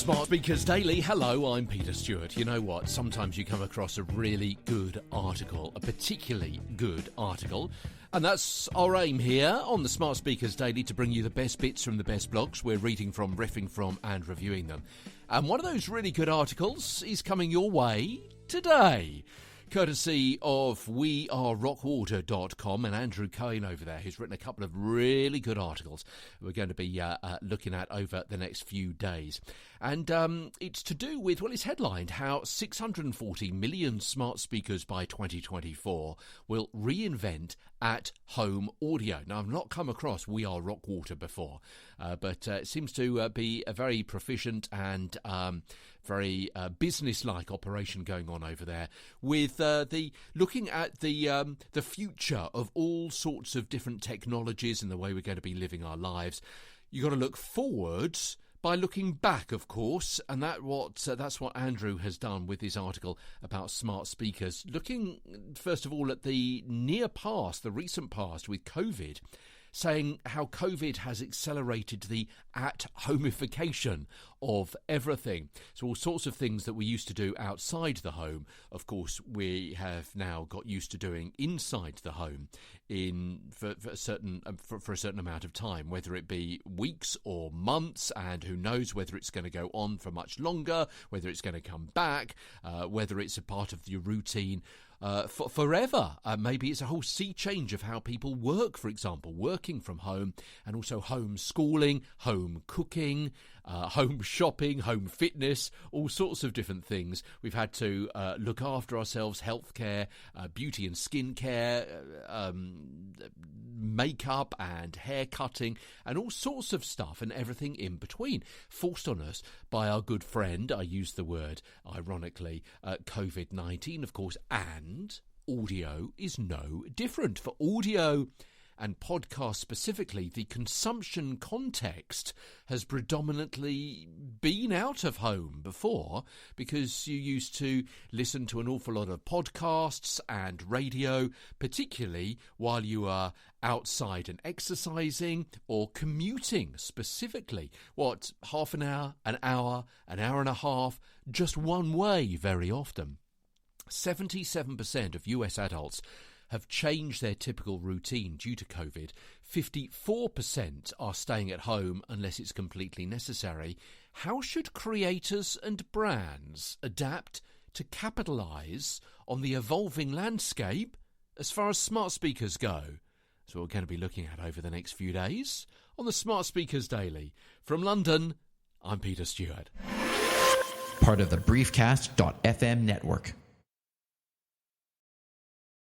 Smart Speakers Daily. Hello, I'm Peter Stewart. You know what? Sometimes you come across a really good article, a particularly good article, and that's our aim here on the Smart Speakers Daily, to bring you the best bits from the best blogs we're reading from, riffing from, and reviewing them. And one of those really good articles is coming your way today, courtesy of wearerockwater.com and Andrew Cohen over there, who's written a couple of really good articles we're going to be looking at over the next few days. And it's to do with, well, it's headlined how 640 million smart speakers by 2024 will reinvent at-home audio. Now, I've not come across We Are Rockwater before, but it seems to be a very proficient and very business-like operation going on over there, with the looking at the future of all sorts of different technologies and the way we're going to be living our lives. You've got to look forward by looking back, of course, and that's what Andrew has done with his article about smart speakers, looking first of all at the near past, the recent past with COVID, saying how COVID has accelerated the at-homeification of everything. So all sorts of things that we used to do outside the home, of course, we have now got used to doing inside the home for a certain amount of time, whether it be weeks or months, and who knows whether it's going to go on for much longer, whether it's going to come back, whether it's a part of your routine forever. Maybe it's a whole sea change of how people work, for example, working from home, and also home schooling, home cooking, home shopping, home fitness, all sorts of different things. We've had to look after ourselves, healthcare, beauty and skincare, makeup and hair cutting, and all sorts of stuff and everything in between, forced on us by our good friend, I use the word ironically, COVID-19, of course, and audio is no different. For audio and podcasts specifically, the consumption context has predominantly been out of home before, because you used to listen to an awful lot of podcasts and radio, particularly while you are outside and exercising or commuting specifically. Half an hour, an hour and a half, just one way very often. 77% of US adults have changed their typical routine due to COVID. 54% are staying at home unless it's completely necessary. How should creators and brands adapt to capitalise on the evolving landscape as far as smart speakers go? That's what we're going to be looking at over the next few days on the Smart Speakers Daily. From London, I'm Peter Stewart. Part of the Briefcast.fm network.